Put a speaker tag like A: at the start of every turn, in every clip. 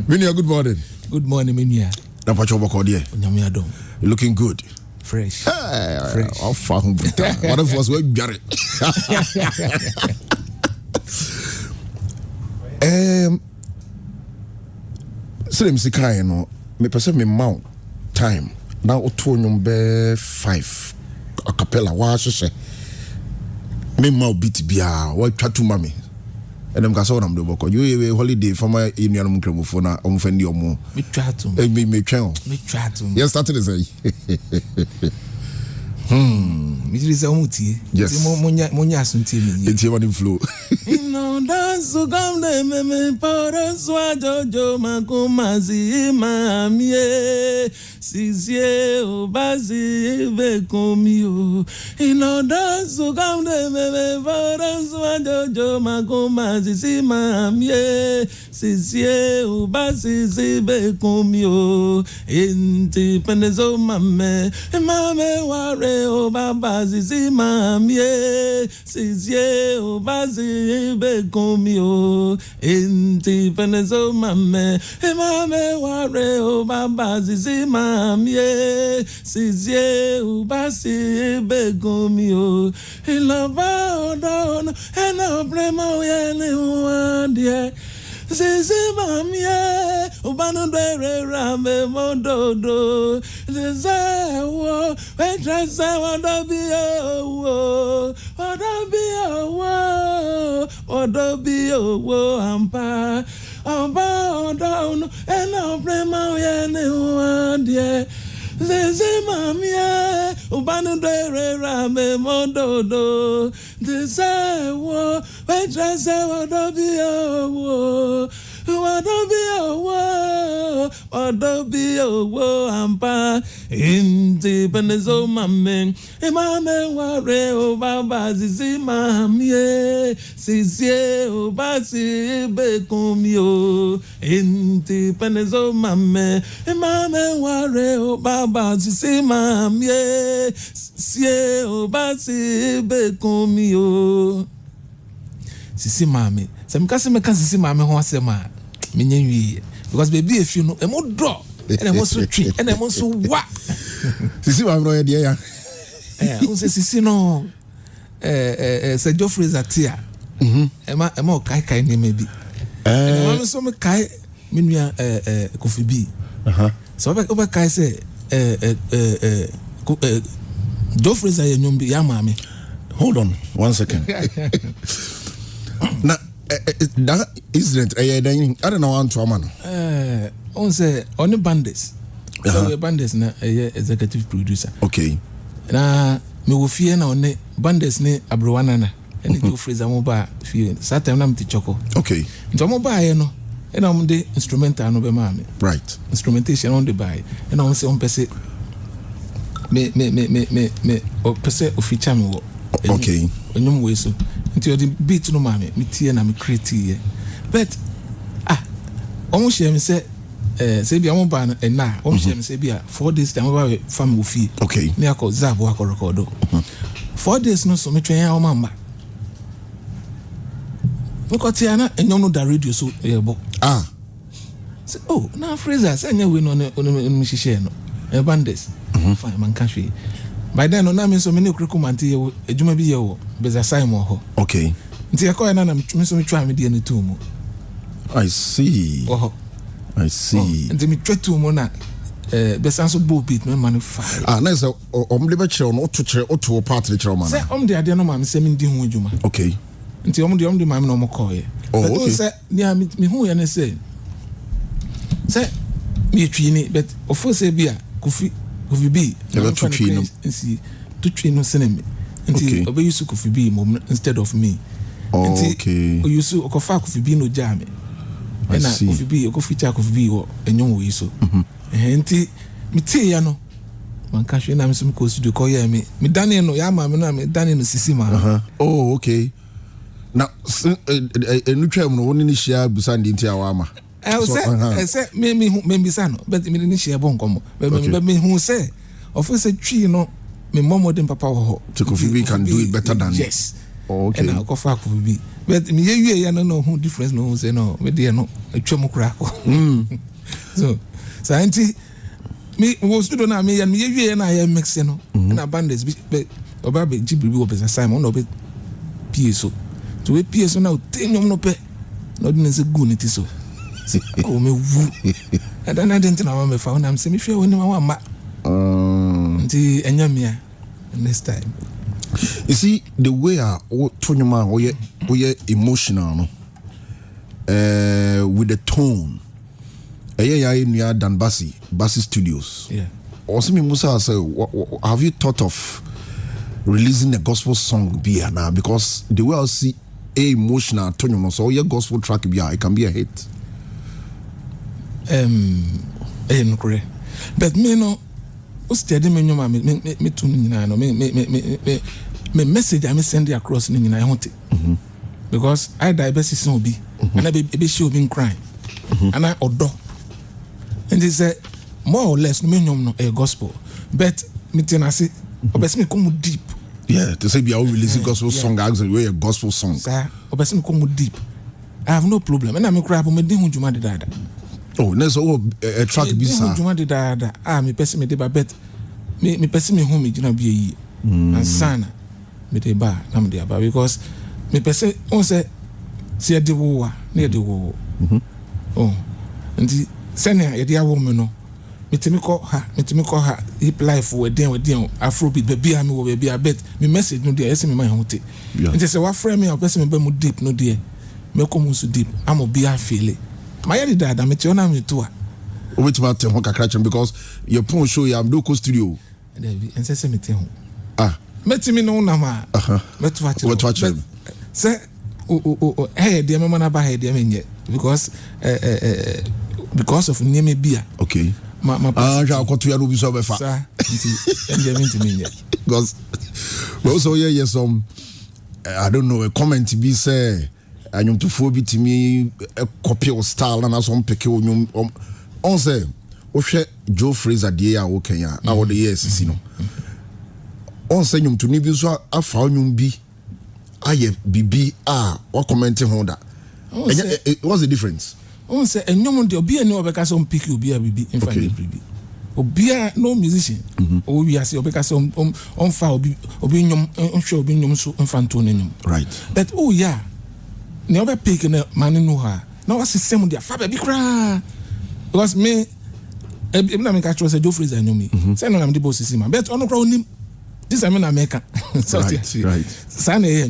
A: Minya, good morning.
B: Good morning, Minya.
A: You're looking good.
B: Fresh.
A: Fresh. How far? What if was we got it? Slim Sikai, no, me person me mount time. Now, number 5. A cappella, what I say. Me mount beat bia, what try to mommy. And them castle am do boko. You holiday for my union microphone on fendi omo.
B: Me try to.
A: Me channel.
B: Me try to.
A: Yes, started to say.
B: Me say omuti.
A: Yes.
B: Monya asunti mi.
A: It's your flow.
B: No dance so come de me para swa jojo makumazi mamie. Sizie obazi be komio. No dance so come de me para swa jojo makumazi mamie. Sizie obazi be komio. Independence o mame ware o baba zizi mamie. Sizie obazi be komio. Independence o mame ware o baba zizi mamie. Sizie obazi be komio. Ilava odon ena prema yene wandie. Zizi mamie ubanu dere rame mondodo. Zizi wo wetrese odobi owo ampa odon ena prema yene wandie. Zizi mamie ubanu dere rame mondodo. Zizi wo wetrese odobi owo ampa independence o mame ware o baba zizi mamie sizie o basi be komio independence o mame ware o baba zizi mamie sie o basi be komio sisi mame semkase meka sisi mame ho asema menyenwie because baby if you know e mo draw and e mo so twi and e mo so wa
A: sisi mame no ye de ya
B: on se sisi no se Geoffrey Zatia e ma kai ni mebi e ma so me kai menua Kofi B so oba kai se Geoffrey Zatia nyombi ya mame.
A: Hold on 1 second. Now, that incident, I don't know how to man.
B: On say on the bandits. So the bandits na executive producer.
A: Okay.
B: Na me wo fie na on bandits ne abrowana na. And the Freezer mo ba fie. That time na me choko.
A: Okay.
B: Nto mo ba ye no. E na mo de instrumental no be ma me.
A: Right.
B: Instrumentation on the buy. E na on say on pese me o pese o feature me wo.
A: Okay.
B: Enyum we so. Until the beat no mame, me tie na me create here. But almost share me say be am ban na, almost share me say be 4 days time we fam wo fie.
A: Okay.
B: Me akọ zabo akọ recordo. 4 days no so me twen ya o mama. Me ko tie na enyom no da radio so yebo. Say na Fraser say nya we no me share no. E bandes. Fine man can share. By then no na me so me ne kurikumanti ye ejuma bi ye wo beza Simon ho.
A: Okay.
B: Nti e ko na me so me twa me de ne tu mu.
A: I see. I see.
B: Nti me twa tu mu na beza so bo beat me man fire.
A: Na so omde be kire no to kire to part de kire man.
B: Say omde ade no ma me se me ndi hu ejuma.
A: Okay.
B: Nti omde ma me no mo call ye.
A: Okay.
B: Say nia me hu ye ne say me twi ni but ofo say bia Kofi B
A: never to twi no
B: nsi to twi no seneme nti obe use Kofi B mom instead of me.
A: Okay.
B: O use okofa Kofi B no jame. Na Kofi B o feature Kofi B wo enyom wo iso. Nti me tie ya no man ka hwe na me so me ko studio ko ya me Daniel no ya ma me na me Daniel no sisi ma.
A: Oh, okay. Now enu twam no woni ni hia busandi nti awama.
B: Say me bisa no but me ni share bon komo me hu say of say twi no me momo dem papa ho
A: to Kofi B can do it better than
B: yes and I'll go for be. But me, you know who difference no say no, but they no a chum crack. So, Santi, me was to do na me and me, you and I am mixing and abundance, but Obabe Jibi was a Simon of it. PSO to a PSO now, 10 no pay. Not in a good it is so. Oh, me woo. And then I didn't know I found I'm semi sure when I want the Enyamia next time.
A: You see, the way I told you, man, we emotional, with the tone. Yeah, than Bassi Studios.
B: Yeah.
A: Also, Musa say, have you thought of releasing a gospel song be now? Because the way I see emotional tone, so your gospel track be it can be a hit.
B: But me no. Steady me no me to no me message I me send it across ni I want it because I die best is no be and I be show been crying and I odo and they say more or less me no a gospel but me ten say obese me come deep
A: to say be release gospel song actually a gospel song
B: sir obese me come deep I have no problem and I me cry me din hunjuma de dada.
A: Oh, there's a track be sir.
B: Me person me deba bet me person me home me jina be and sana me deba na me deba because me person on say see de wo na de wo. Oh, nti sene ye de awo me no me timi ko ha hip life we den afrobeat be bia me wo be bia bet me message no dey ese me man hote. Nti say wa frame me o person me be mu deep no dey me come so deep am bia feel it. My dad, I'm at your name too.
A: Which matter, because your phone show you am local studio.
B: And say me tell. Met me no nama. Met watch him. Say, hey, dear mamma, by dear yet because of name beer.
A: Okay. My shall go to your room so far.
B: Sir, and me yet.
A: Because also, yes, I don't know, a comment to be say. And you to phobia to me a copy of style and as on peculiar on say, Joe Fraser, dear, okay, now the years, you know. On say you to Nibu, I found you be. What commenting on that? What's the difference?
B: On say, and no one will be a no because on pick you be a baby in front of baby. Or be a no musician. Oh, we are say, because on file or being on show being so infantonium.
A: Right.
B: But oh, yeah. Never pick in a man in her. No, what's the same with their father? Be cry because me, even I catch was a Joe Fraser knew me. Say, I'm the boss, is him. Bet on the crown him. This I mean, America.
A: Right.
B: Sunday,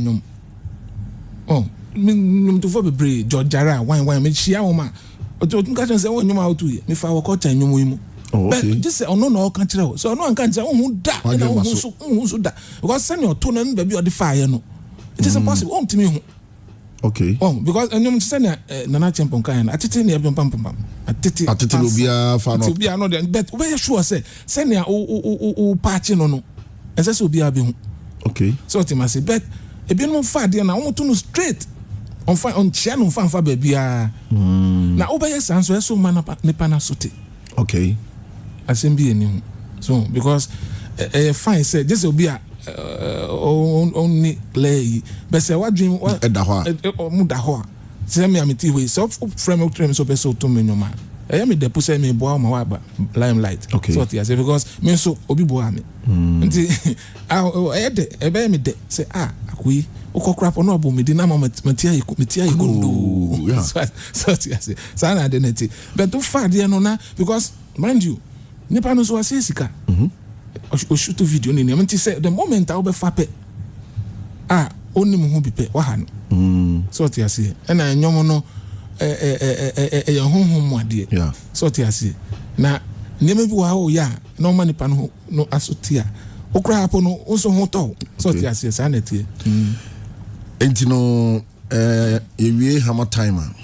B: oh, me to for be George Jara, wine, me she woman. Or to catch and say, oh, you out to you. If I were caught and you but just say, oh, no, can't tell. So no one can say, oh, that, who that. Because send your tone, baby, or the fire, no. It is impossible to me.
A: Okay.
B: Oh, because I'm saying Nana Champon kind. I tell you, I'm pam. I tell
A: you, fan
B: to be another. But where sure say, send ya patching no. And that's will be a being.
A: Okay.
B: So I must say, but a bit more far there now. I want to know straight on channel fan for baby. Now, over your sons, where so man nepana sote.
A: Okay.
B: I send be any. So because fine said, this will be a. Only lay, but say what dream what Mudahoa. Say me, I'm a TV, so frame of dreams of so to me, no man. I am the pussy me boy, my limelight. Okay, so I say because me so obi boami. I had a baby de say we oko crap on obo me dinama matia ikundo. So I say sana identity. But too far there no na because mind you, nipa no so asesika. Or shoot a video in him. Say the moment I'll be fapped. Only who be pay. Wahan. So I say, and I know a home dear.
A: Yeah.
B: So I say, now, never be wow, yeah, no money pan no asotia. O cry upon also hotel. So I say, sanity.
A: And you know, you HammerTime.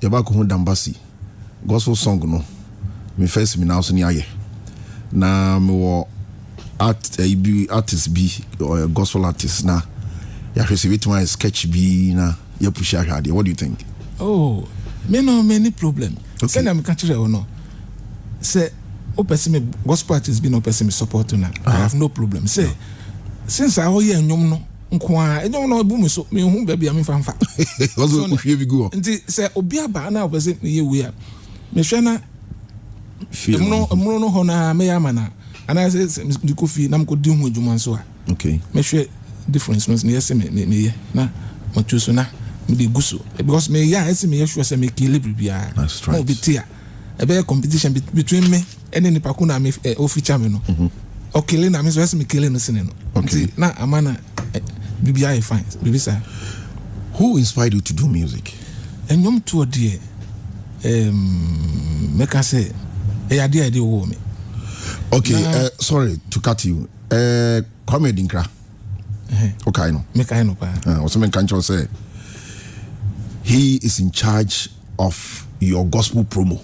A: You're back home, Dambasi. Gospel song, no. Me first, me now, so near ye. Na me wo artist be or a gospel artist na ya hwese with my sketch be na ya push ahade. What do you think?
B: Oh, me no many problem.
A: Okay.
B: Say na me catch or no. Say o person me gospel artist be no person me support na. I have no problem. Say since I hear nyom no nkwa enyo no bu me so me hu ba bia me fanfa
A: also hwe bi go
B: nti se obi aba na obese me ye wi a me hwe na emro no ho na me ya mana ana se di kofi na mko di hu adwuma so a
A: okay
B: me hwe difference no se me ye na mo chuso na me di guso because me ya ese me ye hwe se me equilibrium bia
A: no
B: bitia e be competition between me and the pakuna me o feature me no okay na me so ese me kele no sene no nti na amana BBI fine bibisa
A: who inspired you to do music
B: enyom to die make I say e dey wo me
A: okay sorry to cut you comedy nkra okay no
B: make I know pa
A: also men can say he is in charge of your gospel promo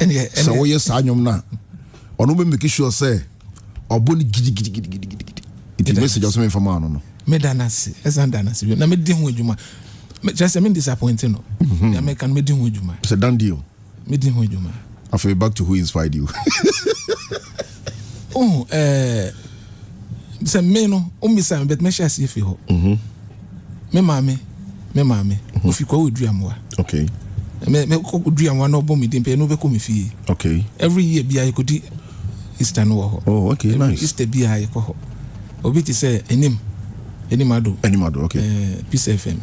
B: and
A: so yes anyom na ono be make sure say oboni gidi it message also me for man no
B: me danasi esandanasi na me di hu adwuma just me disappointing no ya me kan me di hu adwuma
A: it's a done deal
B: me di hu adwuma
A: after back to who inspired you
B: se me no mi sa bet me share fi ho me mame ofi kwa oduamoa
A: okay
B: me ko oduamoa no bo me di pe no be ko me fie
A: okay
B: every year bia you could Easter no ho
A: oh okay nice
B: Easter bia you ko ho obi ti say enimado
A: okay
B: Peace FM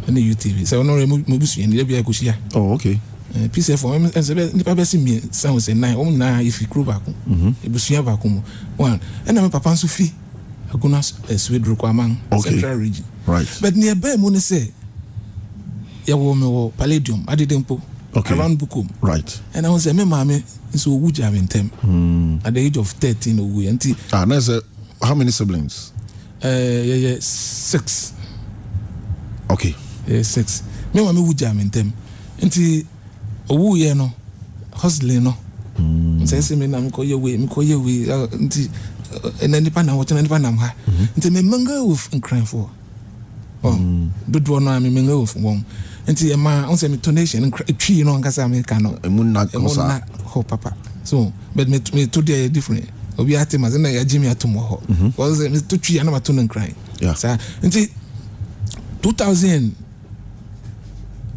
B: and UTV so no mo bisu yen bia ko hia
A: oh okay
B: Peace FM ni pa be si mi sound say 9 na ifi crew ba ko ebusu ba ko mo one and na papa nso fi akuna Swedru Kwaman Central Region
A: right
B: but nearby mo ne say ya wo me wo Palladium adedempo around Bukum
A: right
B: and I was say me mama so wuja mentem at the age of 13 owu enti
A: that's how many siblings
B: 6
A: okay
B: 6 me mama wuja mentem enti owu ye no hustling no say me na me ko ye we enti and nipa na watch nipa na ha nti me manga of crying for do no me manga of won nti e ma on say me donation twi no nkasa me ka no
A: emunna
B: ho papa so but me to dey different obi atima na ya jimi atomo ho because me to twi na ma to no crying sa nti 2000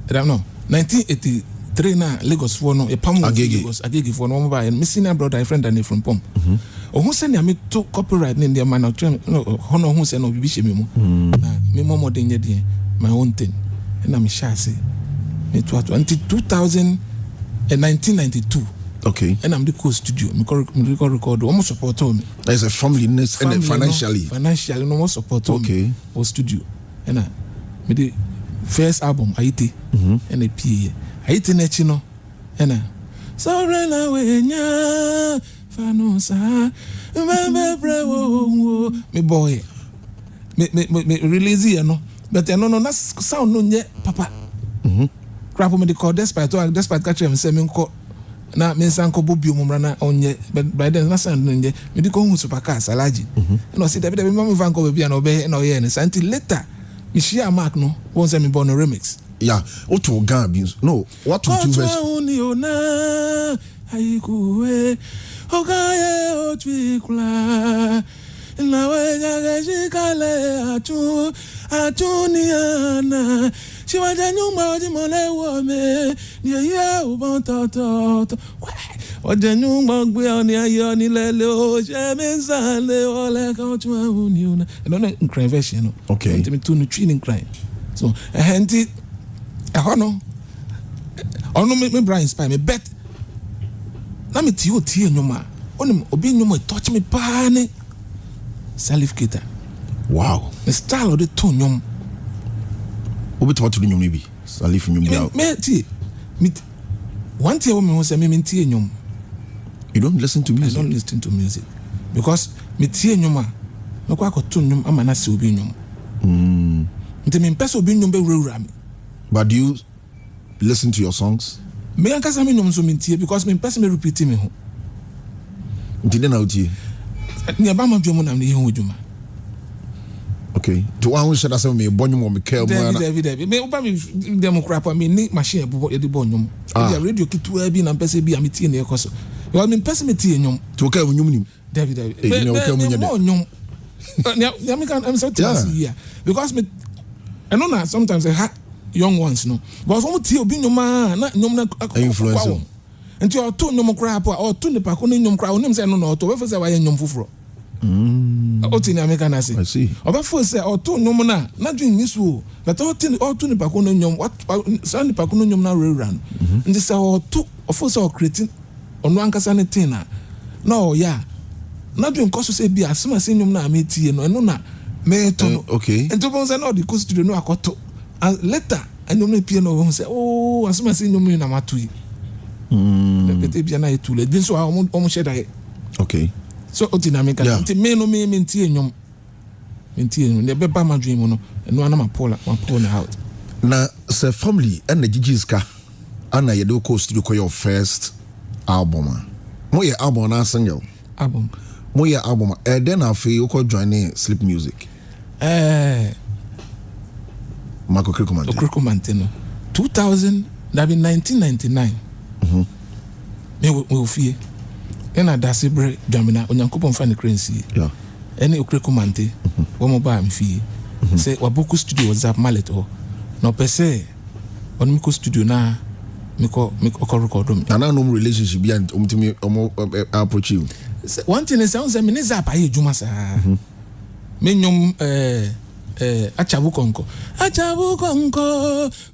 B: I don't know 1983 na Lagos for no e pam Lagos agege for no ba me senior brother friend and from pom who send me to copyright in the man no hono who send no bibi she me mu me momo den ye den my own thing na me sha say me to until 1992
A: okay
B: and I'm the co-studio me record almost support me
A: there's a family and financially
B: no more support
A: okay
B: o studio and me the first album Haiti and a PA Haiti na chi no and so rena we nya fanosa me boy me release here no but no na sound no nye papa crap me the call despite catch him say me nko na me sanko bobi omumra na onye but by then na sound no nye me di ko hu super car salaji no see that me mama vanko bia no be na oye ne santi later me share mark no won say me born remix
A: yeah oto Ghana no what to do verse
B: haikuwe ogaye otwikula na wenya gejikale atuniana shiwaje nyumba ojimole wome ni ye ubontoto oje nyumba gbe oni ayo ni lele o je mensale ole ka twa uniuna no version no
A: okay
B: ntimi tunu twin cry so enti ahono ono me brain inspire me bet na me ti nyoma onim obi nyoma touch me pane Salif Keita
A: wow
B: the style of the tone nyom
A: obi to nyom ni bi Salif nyom bi
B: me ti me one thing woman say me ti nyom
A: you don't listen to music
B: I don't listen to music because me ti nyoma me kwa ko tone nyom ama na se obi nyom nti me pesa obi nyom be wura me
A: but do you listen to your songs
B: me ankasa me nyom so me ti because me pesa me repeat me ho
A: nti na uti
B: ni aba ma dwomo na me hu dwuma
A: okay to one should I say me bonyum o me care mo na
B: David me oba me dem crap me ni machine ebo ye de bonyum e radio kitu bi na pesa bi am tie na ekoso because me pesa me tie nyom
A: to ka nyum ni
B: David
A: me o ka mu nya
B: nyom I'm so yeah. Because me, I know that sometimes I have young ones, no. But some tea be no man, not no
A: influencer.
B: And you are two no crap or two the paconi no crowd. Names I don't know to ever say I am young fufro. Otin American I
A: see.
B: About first say or two no mana, not doing this wool, but all two the paconium, what Sunday paconium now run. And this are two of us all creating on one casanitina. No, yeah. Not doing cause to say be as soon as you na meet you no na me to
A: okay.
B: And to bones no the cost to no akoto. And later and you piano say, oh, as soon as you na matui. The baby na itu le. Bin so almost share that.
A: Okay.
B: So dynamic and me no me mintie nyom. Mintie no. The beba ma dream no. No ana ma pull out.
A: Na say family and the gigiska ana ye do ko studio ko your first album. Mo ye album na single.
B: Album.
A: Mo ye album. Then afi you ko join Sleep Music. Marco
B: Krikomante no. 2000 that be 1999. Me we fie. And I dasi bre jamina onyankopon fa ne crency.
A: Yeah.
B: Any Krikomante. Wo mo ba am fie. Say wabuku studio WhatsApp mallet ho. No pese on miko studio na miko record me.
A: And no relationship be and approach you.
B: One thing is sounds me zap aye juma sa. Me nyom achabu konko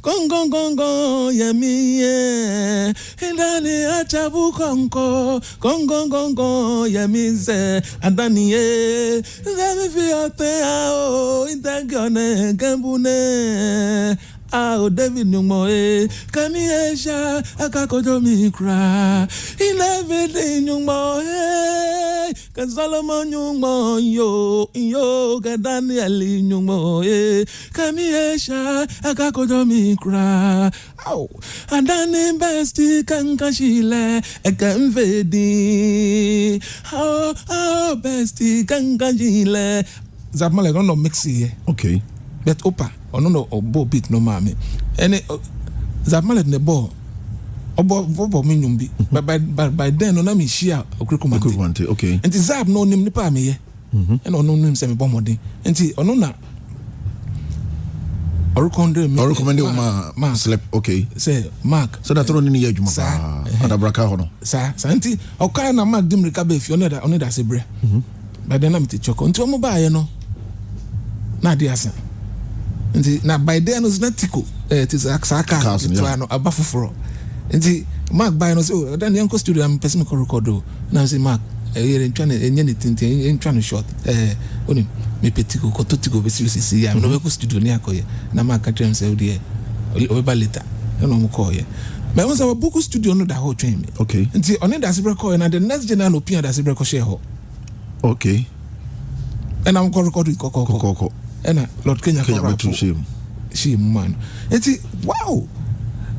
B: kongo yemi ye ndani achabu kongo yemi se Adane ye ndani fiote ao intagone kambune ao David nyumo kami esha akakojo mikra inevede nyumo ka Solomon nyumo yo ka Daniel nyumo kami esha akakojo mikra au Adane besti kankashile ekamvedi au besti kankashile zapmale no mix here.
A: Okay.
B: But opa no obo beat no mame ene zapmalet ne bo obo me nyumbi but by then no na me share Krikomante
A: okay
B: enti zap no nim nipa me ye ene ono nim se me bomode enti ono na recommend
A: ma slip okay
B: say Mark
A: so that one ni ye adwuma pa adabraka ho no
B: sa enti okai na Mark dimrika be fi ono da se bre but then na me te choko enti omo ba ye no na dia asa nti na by then was not tiko it is aksaka no abafufuro nti Mark by no so then yanko studio am person ko record na say Mark e trying enye ne tintin trying short oni me petiko ko totiko be si am no be studio ni akoye na Mark atrim say odi o be later no mo call ye me won say boku studio no da ho twen me
A: okay
B: nti oni da se call na the next general opinion da se call share ho
A: okay
B: and am ko record ko ena Lord Kenya she man eti wow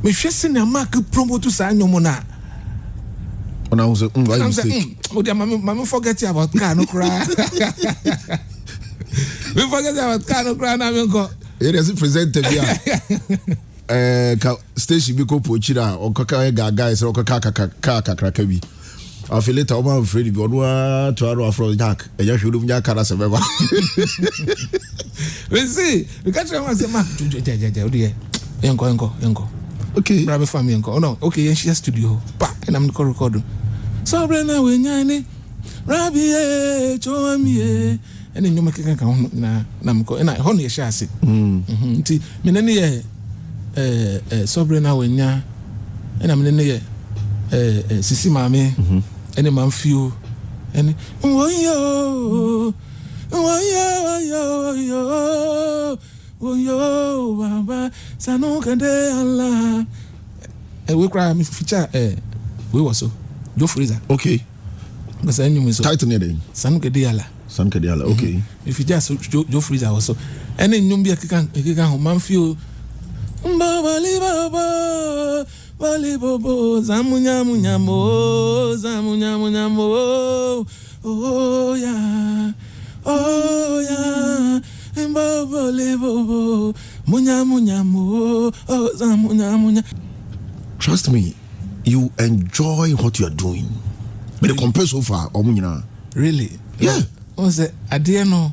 B: me hwese na Mark promote sa anyomo na
A: ona wo say why you say
B: o dia mama forget about car no cry we forget about car no cry na me ko
A: it is present bia ka station bi ko pochira o kaka guys o kaka kakra bi I feel later I'm afraid if you want to arrow from Jack, and you should have Jack as a member.
B: We see, we catch him as a man. Yanko. Okay, Rabbi family yanko. Oh no, okay, and she has studio. Pa, and I'm the record. So Brenna we nyane, Rabbi Choami, and then you make a count na namko, and I honey shasi. Ti minani so Brenna we nya, and I'm in the Sisi Mame. Any man few any yo baba sanu kande Allah we cry me feature we was so Joe Freezer
A: okay
B: because I knew so
A: title name
B: sanu kande Allah
A: okay
B: if you just Joe Freezer also any nyumbi akikan man few baba Bali bobo zamunyamo oh yeah mbabole bobo munyamo oh zamunya.
A: Trust me, you enjoy what you are doing. But the compare so far,
B: really?
A: Yeah.
B: on say Adane no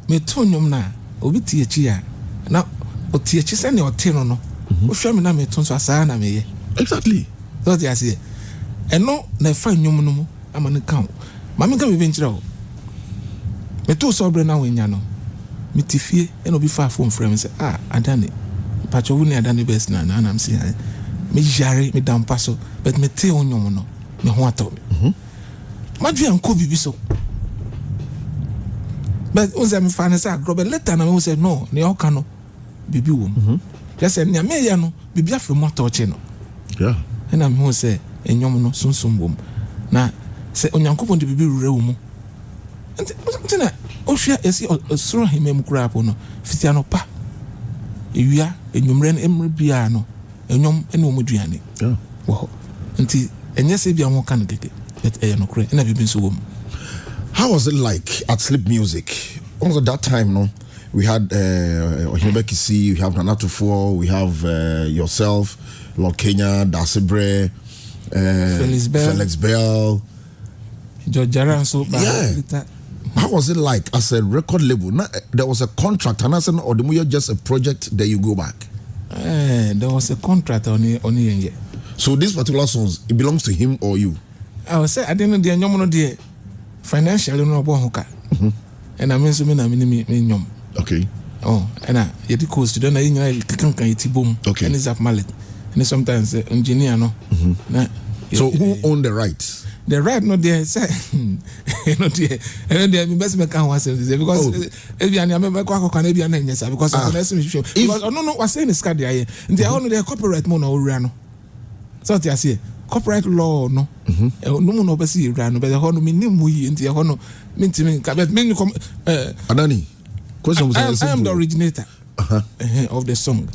B: me to nyom na obi tie chi a na o tie chi se ne o te no o hwa me na me to so asa na me ye
A: exactly
B: so they say eno na fa nyom no mu ama ne kan ma me kan me benchira o me to so bre na wenya no me tifie eno bi fa phone frame say Adane pacho wu ni Adane best na am say me jare me dan paso but me te onyom no me ho ato me madwe anko bibi so but once I'm fine say grobe later na me say no ne oka no bibi wom just say ne me ya no bibi afre mo touch no
A: yeah
B: na me say enyom no sunsun bom na say onyankopon de bibi rure wo mu ntina o hwia esi osoro himem kura po no fitia no pa ewia enyomre no emre bia no enyom ene wo duane
A: yeah
B: wo nti enye se bia ho kan gege but no kure na bibi so wom.
A: How was it like at Sleep Music? Also that time, no, we had Ohimebekisi, we have Nanatufo, we have yourself, Lord Kenya, Dasibre, Felix Bell,
B: George Jaran. So
A: yeah. How was it like as a record label? There was a contract, and I said, or the just a project that you go back.
B: There was a contract on the.
A: So these particular songs, it belongs to him or you?
B: I was say I didn't know the nyom no financially no bo hoka. And I mean so me na me nyom.
A: Okay.
B: Oh, and you the coast don't know kan iti boom.
A: Okay.
B: And it's up mallet. And sometimes engineer no.
A: So who owned the rights?
B: The right no there say no there. And there me best me can was because ebi an me kwa kwa na ebi an nyesa because I because no was saying is card there. They own the copyright mo na owura no. So they say copyright law no no be see ran but ho no me nimu yi nti ho no me ntimi ka bet me
A: Adane question was
B: I am the originator of the song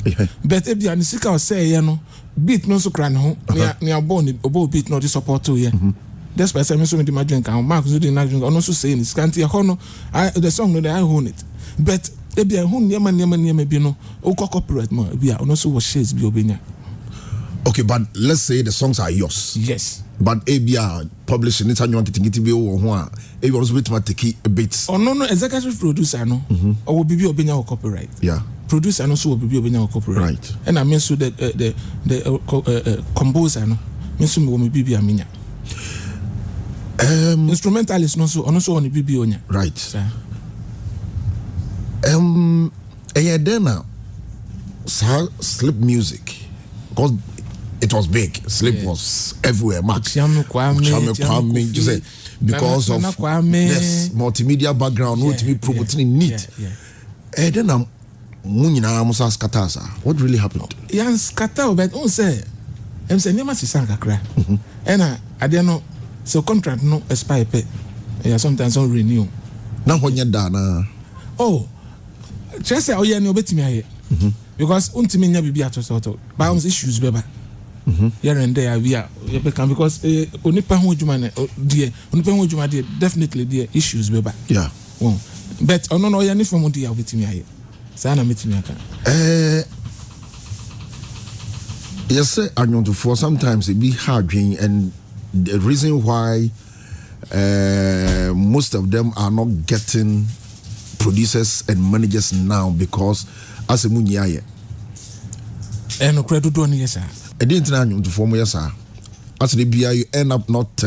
B: but if the anisika say you know beat no so kran ho ne born obo beat no the support to here that's why me so me imagine kan mark so the imagine no so say this can't ho no the song no I own it but if the ho niam bi no o copyright mo bi a no so wo shares bi obenya.
A: Okay, but let's say the songs are yours.
B: Yes.
A: But ABR publishing it and you want to be over ABR also wait to take a bit.
B: Oh no, executive producer no. Or will be obenya copyright.
A: Yeah.
B: Producer no so will be obenya copyright.
A: Right.
B: And I mean so that the composer no. Me so me will be amenya. Instrumentalist no so ono so on the onya.
A: Right. Then Sleep Music because it was big. Sleep was everywhere. Max. Kwame, you say because of yes, multimedia background, what me promoting neat. And then Munina Musa Skatasa. What really happened?
B: Yan Skata, but on say, say never see Sankakra. And I don't know. So contract no expire pay. Yeah, sometimes on renew.
A: Now when you're done.
B: Oh, just say oh yeah, no bet me because ultimately be at sort of bounce issues beba. Here and there we are because onipa ho djuma dear onipa ho djuma dear definitely there issues beba.
A: Yeah.
B: But no ya ni from dia obetimi aye. Sa na metimi aka.
A: Yes, sir, for sometimes it be hard and the reason why most of them are not getting producers and managers now because as a munyaye
B: no credit do yes sir.
A: I didn't know to form yes sir. As the BI you end up not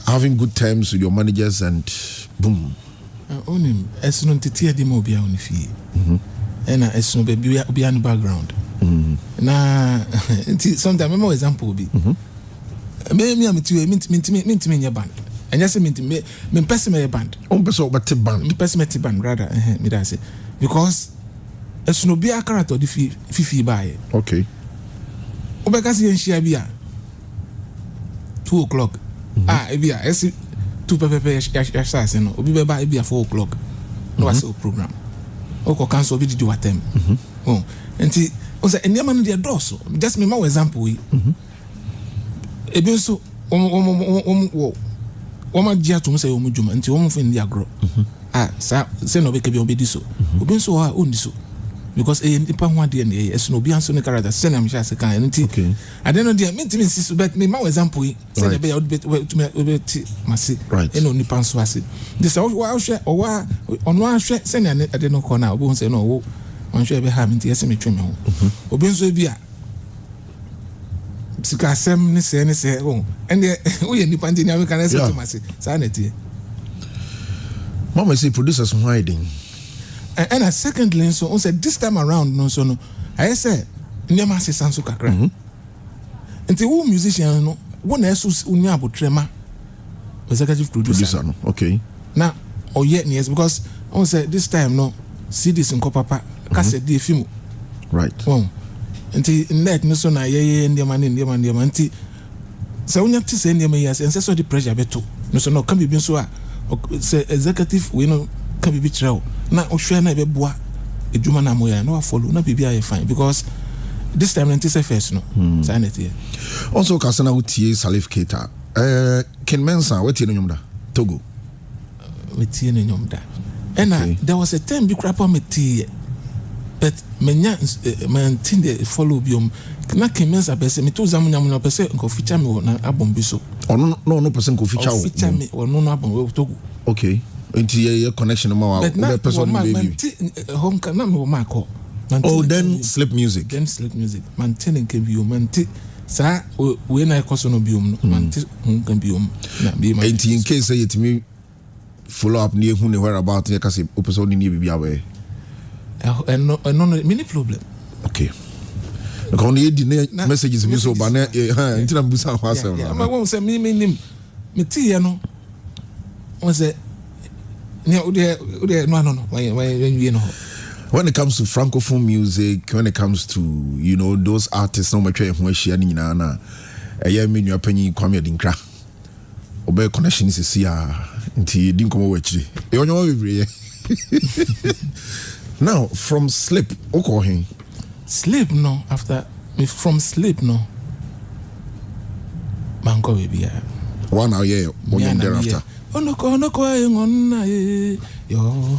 A: having good terms with your managers and boom.
B: Onim esuno titia di mo bia onifie. And esuno be bia no background. Na sometimes member example be. Me am to me nya band. And yes me person me band.
A: On person but band.
B: Me person me band rather me that say because esuno bia character di fifi bae.
A: Okay.
B: Obeka si enhia bia 2 o'clock. Bia esi 2 pepe yasase no obi beba bia 4 o'clock. No was a program. Oko cancel obi di watem. Oh, enti o say eniama no dey doso. Just me my example we. Ebi so woma dia to say omu djuma nti omu fe ndi agro. Sa se no be ke bi obi di so. Obi so ha ondi so. because nipa ho ade ne yes no bi anso ne character say na me sha second nti I don't know there me timi nsi so but me ma example say na be you to me masi no nipa nso ase this wa hwe owa ono ahwe say na ade no ko na obo say no wo on hwe be ha me nti yes me twe me ho obi nso bi a sika sem ne se oh ende wo ye nipa nti na we kan say to masi sa na tie
A: mama say producers hiding.
B: And a secondly, so on said this time around, no, so no. I said, Nema se sanso kakra. And the whole musician, no, one esus unyabo trema, executive producer.
A: No, okay.
B: Now, or yet, yes, because on said this time, no, CDs in Copapa, cassette, the film.
A: Right.
B: Oh, and the net, no, so na ye, and the man in the man, the man, so when you say, and so the pressure beto, no, so no, can be so, say executive, we know. Can be true. Now, Oshua na be boa. Ejuma na moya no follow na bibia ye fine because this time it is a first no. Sanity.
A: Also, Kasana utie Salif Keita. Ken Mensa, what you know Togo.
B: With you know that. And there was a time be crap on me tea. But menya man tinde follow biom. Na Ken Mensa pese me to zamunya mo pese nko feature me na album bi so.
A: No person ko feature wo.
B: Feature me or no album Togo.
A: Okay. Into your connection with the person baby.
B: Home can not Marco.
A: Oh, then slip music.
B: Then slip music. Maintaining can be manti. Sir, when I cause no bium, manti can be in
A: case say it to me follow up near who where about your case episode in be away.
B: And no many problem.
A: Okay. The only messages me so banner until I'm busy myself.
B: I won't say me tea no was it. No. When it
A: comes to francophone music, when it comes to those artists, no matter who sharing na, mean your penny Kwame Dinkra. Obey connection is here. Until didn't come over now from sleep, okay.
B: Sleep no after me from sleep no. Mango baby.
A: 1 hour yeah, 1 year thereafter.
B: Ono kwa ngona ye yo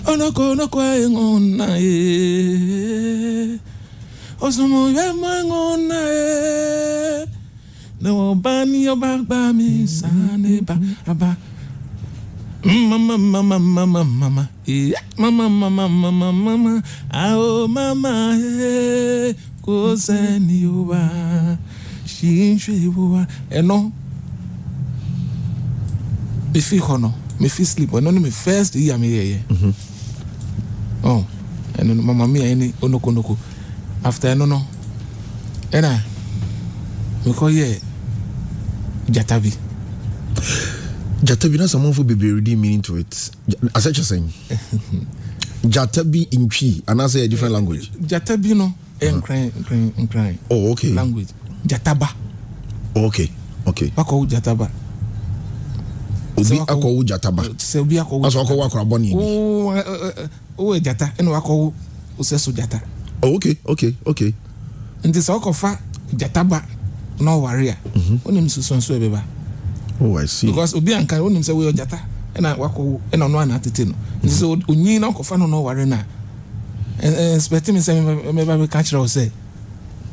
B: ono kwa ngona ye osumo ye ngona ye no bani yo ba mi sane ba aba mama mama ao mama he ko seni yo ba shinshwe bo eno me feel hono, me feel sleep. When only me first year me here. Oh, and then mama me any onoko. After no. And me call ye Jatabi.
A: Jatabi na someone for be ready meaning to it. As I just saying. Jatabi in Chi, and I say a different language.
B: Jatabi no, crying.
A: Oh, okay.
B: Language. Jataba.
A: Okay.
B: Bako Jataba.
A: Obi akọ Jataba.
B: Se obi akọ.
A: Aso akọ wakọ aboni.
B: Oh, Jata, eno akọ oseso Jata.
A: Oh, okay.
B: Nti se akọ fa Jataba no warrior. Onim susun so ebeba.
A: Oh, I see.
B: Because obi anka onim se we Jata, ena wakọ ena no ana tete no. Nti se onyin na akọ fa no warrior na. Expect me say me ba catch her say.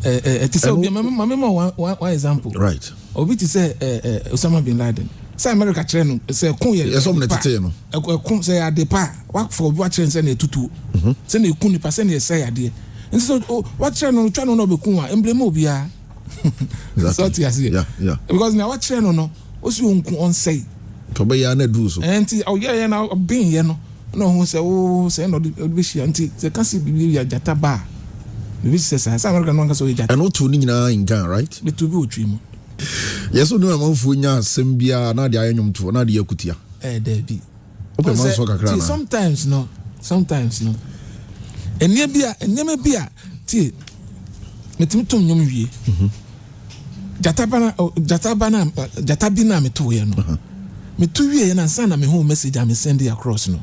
B: Ti se obi mama one example.
A: Right.
B: Obi ti say Osama bin Laden. Say America train say kun ye.
A: Yes, some tete no.
B: Kun say adepa work for what train say na tutu. Say na kun nipa say na say ade. Nti so what train no twa no be kun a emblem obi a. So ti ase.
A: Yeah.
B: Because na what train no osi onkun on say.
A: To be ya na do so.
B: Nti ye na bin ye no. No hu say say no be shia nti say kan si bibi ya Jata ba. Bibi say America no kan so Jata.
A: And otu ni nyina in Ghana, right?
B: Be to be otwi mu.
A: Yes, no amanfo nya sembia na de ayanyom to na de yakutia.
B: There be.
A: Okay, man so kakra na.
B: Sometimes no. Enye bia ti metimtum nyom wie. Jata bi na meto ye no. Meto wie na san na me home message am send across no.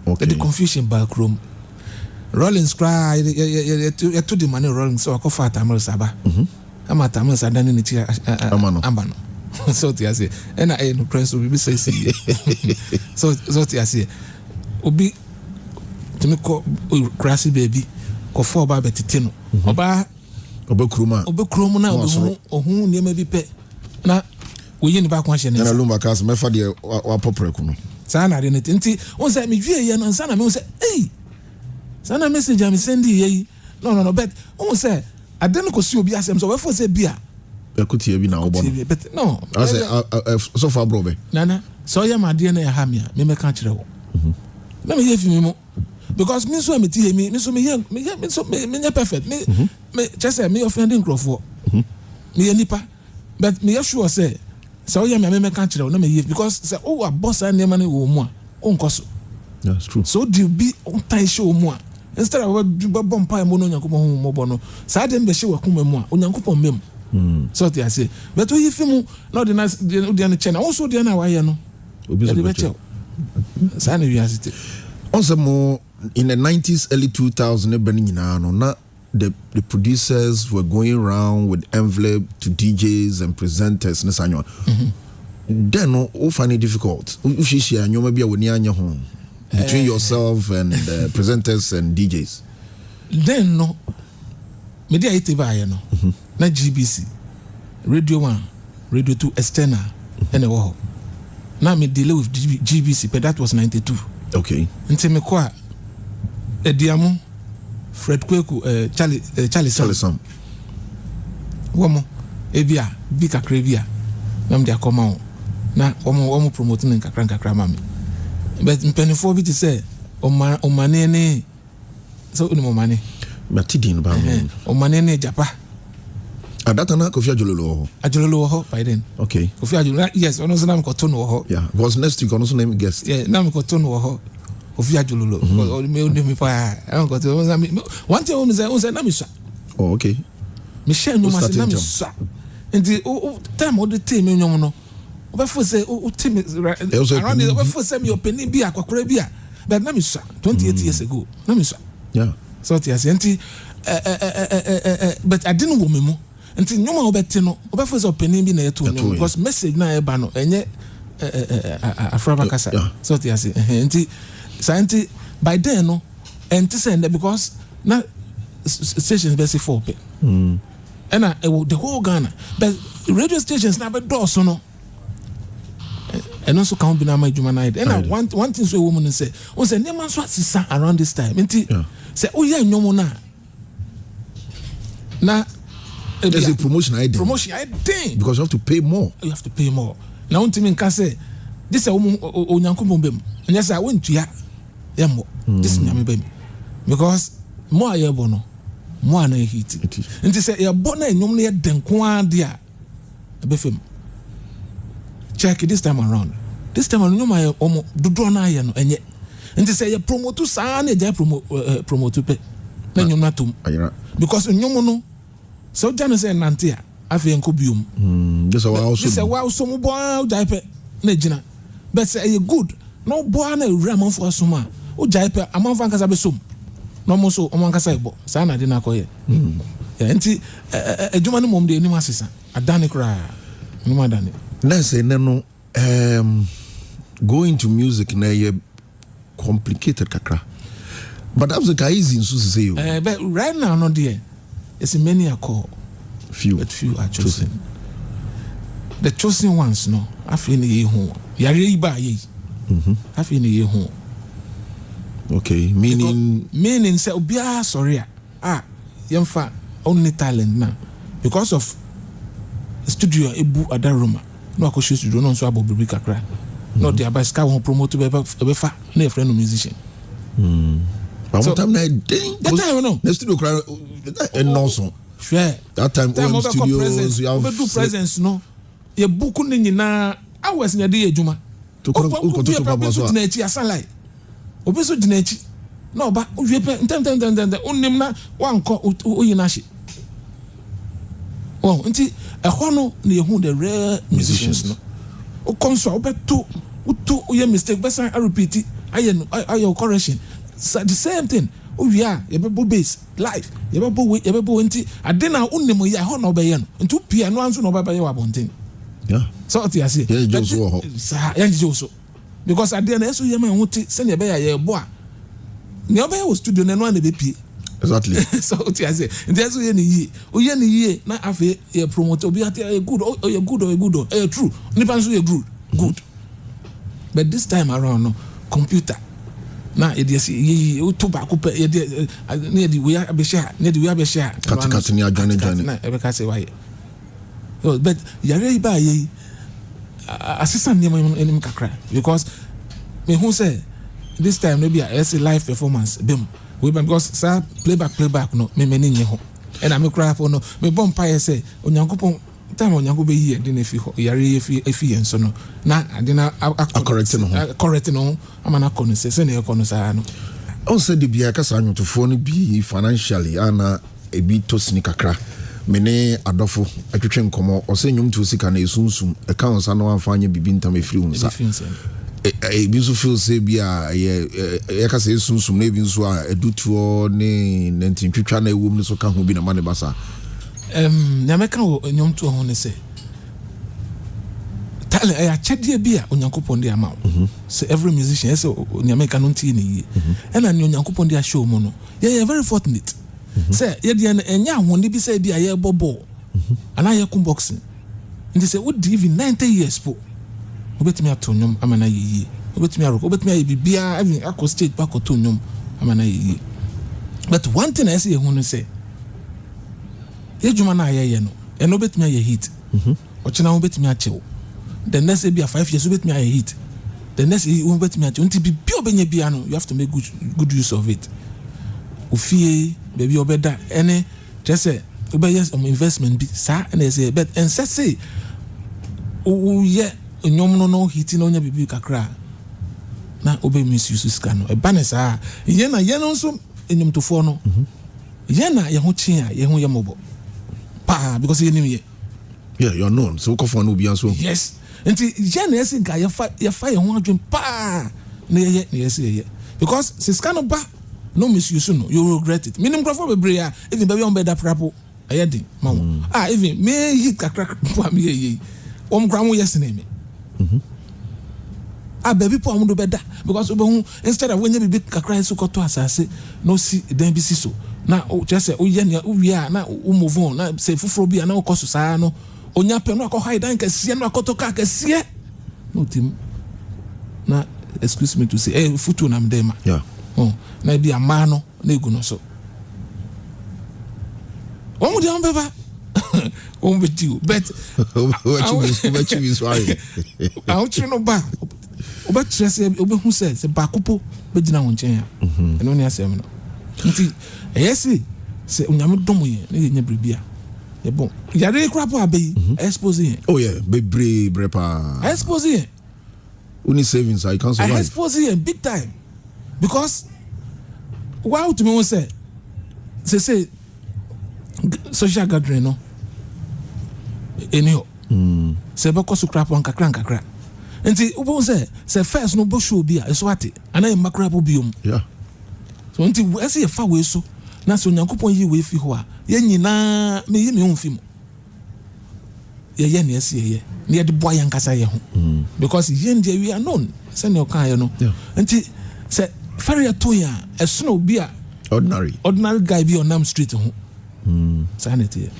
A: Okay.
B: The confusion back room. Rollins cry you to the money rolling so akofa atamel saba. Amatamel sadani ni ti amano. So ti ase e na no press obi say so ti ase obi to me call grassy baby ko for ba betete no oba obekroma na ohu ne ma bi pe na wo yi ne ba kwa hye ne
A: na lumba kas me fa de wa popreku no
B: sa na de ne nti won say me dwie ye no nsa na me say eh sana message am send ye no but won say Adane ko si obi asem so we for say bia
A: ekuti bi na obo no
B: but no
A: I say so far bro be
B: nana so ya ma de na ya ha me a me ka kire wo na me ye fi me mo because me so me ti me so me perfect me just say me offending crofo me nipa but me sure say so ya me ka kire wo na me ye because say oh boss and name na wo mu a onkoso
A: that's true
B: so do be on tie show mu a instead of bomb pie mo no nyankopon mo bo no sa dem be hye wakoma mu a onyankopon mem so they say but we if mu no the nice the channel also the na wa ye no obi so sa na wiasite
A: also mo in the 90s early 2000s ebani nyina no na the producers were going around with envelope to DJs and presenters na sanyo then no o find it difficult u shishi anyoma bia woni anya ho between yourself and presenters and DJs
B: then no media ite ba ye no na GBC radio 1 radio 2 external and wo na me deal with GBC but that was 92
A: okay
B: nti me kwa ediamu Fred Kweku Charlie Sam womo ebia bi kakra bia na me dia koma o na womo promoting nkakra mami but mpenifo bi ti say o mane ne so uni mo mane
A: matidin ba
B: o mane ne japa
A: adata na Kofi Ajololo
B: ho by then
A: okay
B: Kofi Ajololo yes ono so na me ko to no ho
A: yeah was next week ono so name guest
B: yeah na me ko to no ho Kofi Ajololo me pa I go to one thing on say na me sha
A: oh okay
B: me share no mas na me sha and the time of the team nyom no obefo say o team around the obefo say me opening bi akwakora bi a but na me sha 28 years ago na me sha
A: yeah
B: so ti asenti but I didn't wo me mu nti nyoma obete no obefo say opening bi na yeto no because message na e ba no enye afraba kasa so ti ase nti santi by then no enti send because na stations be say for pe and the whole Ghana but radio stations na be door so no and also can be na my juma night and one thing so woman say on say neman so asisa around this time nti say oh yeah nyomo na
A: there's a promotion I did because you have to pay more
B: now unti me can say this onyankopon bem and yes I went to ya yamo this nyame bem because more ayebo no more na hit nti say ya bo na enyom na ye denko ade a be fem check this time around nyom aye omo dodo na aye no enye nti say ya promote sa na ja promote pe na nyom na tom because nyom no so jana say nante a afi enko biom
A: this
B: wa also mo bo ja pe na gina but say you good no bo na ewura manfo asoma o ja pe amanfo ankasa be som no mo so o ankasa ebo sa na de na koye nti ejuma no mom de ni masesa Adane kra ni madane
A: na say no going to music na ye complicated kakra but that's the easy so say you
B: but right now no there it's many are called few are chosen the chosen ones no afi ni ye ho yare ba ye afi ni ye ho
A: okay meaning
B: say obia sorry yemfa only talent na because of studio ebu adaroma no akosho studio no so abobibi kakra no dia ba ska won promote be fa na e friend musician
A: but what time na ding
B: that time no
A: the studio cry and no so
B: sure
A: that time on studios you have
B: do presence no ye book ni nyina hours na dey ejuma
A: to papa so
B: na echi asalai obi so gina echi no ba owie pe ntem onnim na wanko oyina hye oh nti ehwo no na yehu the rare musicians no o konso obeto uto oye mistake besa repeat aye correction the same thing owia yebebo bass live yebebo nti ade na onnim ya ho na obeye no nti pia no anso na obeye wa bonten so ti ase
A: yeah just wo ho
B: sa ya nje so because ade na eso ye ma huti se ne be ya ye bo a Neobe was studio na no na be pie.
A: Exactly.
B: So what you say? There's we ni ye na afi ye promote obi at good or you good or good or true. Nipa so you good. But this time around no computer. Na e dey say ye to back up e dey na dey we abeshia na dey we abeshia.
A: Kat ni adwane.
B: Na e be ka say why. But yare ba ye assistant name enim kakra because me who say this time maybe a live performance bem we because sa playback no me nye ho and I me cry for no me bomb pie say onyankopon time onyankopon yi de na fi ho yare efi enso no na ade na correct no amana kono say na ekono sa no
A: on said the bia kasa nwotofo no bi financially ana ebi to sini kakra mene adofo atwetwe nkomo o se nyum to sika na esunsum e kan sa no amfanye bibi ntam efiri unsa ebi so feel say bia ye kasa esunsum na ebi nso a edutuo ne ntintwetwa na ewom ne so ka ho bi na mane basa nyameka nyum to ho ne se tale ya chedie bia onyankopon de ama so every musician say nyameka no nti ne yi ena ne onyankopon de show mo no ye very fortunate say ye de enya ahonde bi say bia ye bobo ana ye kum boxing ndi say would even 90 years po obetimi atonyom amana yiyi obetimi aroko obetimi ayi bibia even akọ stage back otonyom amana yiyi but one thing I say ye hunu say ye juma na ye no e no betimi ayi hit ochina obetimi achew the next be 5 years obetimi ayi hit the next obetimi achew unti bibia obenya bia no you have to make good use of it ofie baby obeda any just say obey some investment bi sa and say but and say ye nyom no hit no nya bibi kakra na obey misuse ska no e banesa ye na ye no so enyum tofo no ye na ye ho chia ye ho ye mobo pa because ye nim ye you're known so ko for no bi anso
B: yes enti ye na esi ga ye fa ye ho adwen pa na ye ye because siska no ba no misuse no you will regret it minim crofo bebre even baby on beda prapo ayedin mawo even me hit kakra po am ye kra mo yes na me baby po am do beda because obehu instead of when you be kakra so koto asase no si den bi si so na o just say o ye na o wi a na o move on na say fufuro bi na o koso saa no onya pe no akọ hide ka sie no akoto ka sie no tim na excuse me to say futu na mdema
A: yeah
B: na bi amano na egu no so omo de ambeba omo betiu but
A: what you is why
B: I no ba oba trese obehu se ba kopo be gina won chen ya eno ne asem no nti eyesi se onyame domo ye na ye nya bribia e bon yare krapo abai expose ye
A: oh yeah be brepa
B: expose ye
A: uni savings I can't survive
B: expose ye big time because why to me say social gathering no enio se be ko su crap on kakra enti ubo say first no bo show bia eso ate ana e makra bo biom
A: yeah
B: so enti ese ye fa we so na so nyankopon yi we fi ho a ye nyina me yi me hu fi mo ye ne ese ye ne de boy yankasa ye ho because ye ndie we are known say ne o kan ye no enti say Faria Toya, a snow beer, ordinary guy be on Nam Street. Sanity.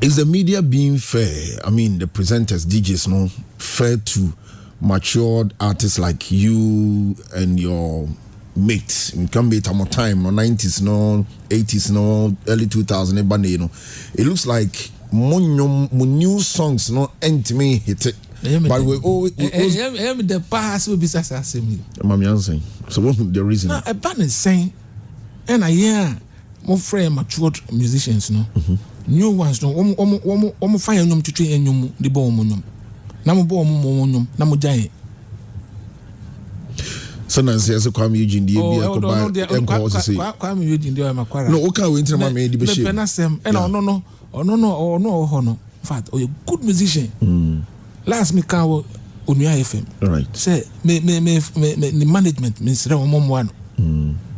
A: Is the media being fair? I mean, the presenters, DJs, no, fair to matured artists like you and your mates? You can be more time, no 90s, no 80s, no early 2000s, you know. It looks like more new songs, no, ain't me hit it. But we
B: the past will be assassin.
A: Mami answering. So what the reason?
B: Now a band is saying, and I hear more friend matured musicians, no, new ones, no, fire to train and the bomb. Namu bomb, namu giant.
A: Sometimes there's a Kwame Eugene, the
B: Kwame Eugene, the Macquarie.
A: No, okay, we enter my maid, the
B: Penasem, and no, in fact, or a good musician. Last me kawo Onuya FM.
A: Right.
B: Say me management me sere o mom one.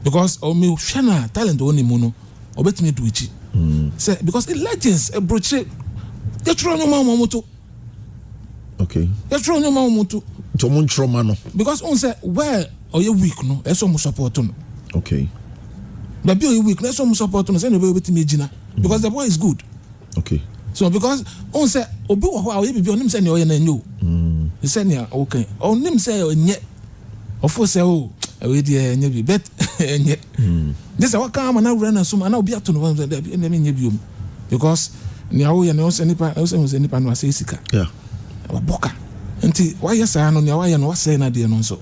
B: Because o me hwana talent oni mu no obetimi do ichi. Say because the legends e broche ye tro no mama moto.
A: Okay.
B: Ye tro no mama moto.
A: To mon trauma no.
B: Because on say where or you weak no e so mo support no.
C: Okay.
B: But be weakness some support no say no be wetin me gina because the boy is good.
C: Okay.
B: So because on say obi wo ho a we be onim say ne o ye na nyo. He say ne okay. Onim say onye. Ofo say o we dey nya bi bet enye. This what come na wura na so na obi ato no say na me nya bi om. Because ne awo ye na o say nipa no say sika.
C: Yeah.
B: Wa boka. Nti why yes I no ne wa ye no wa say na de no so.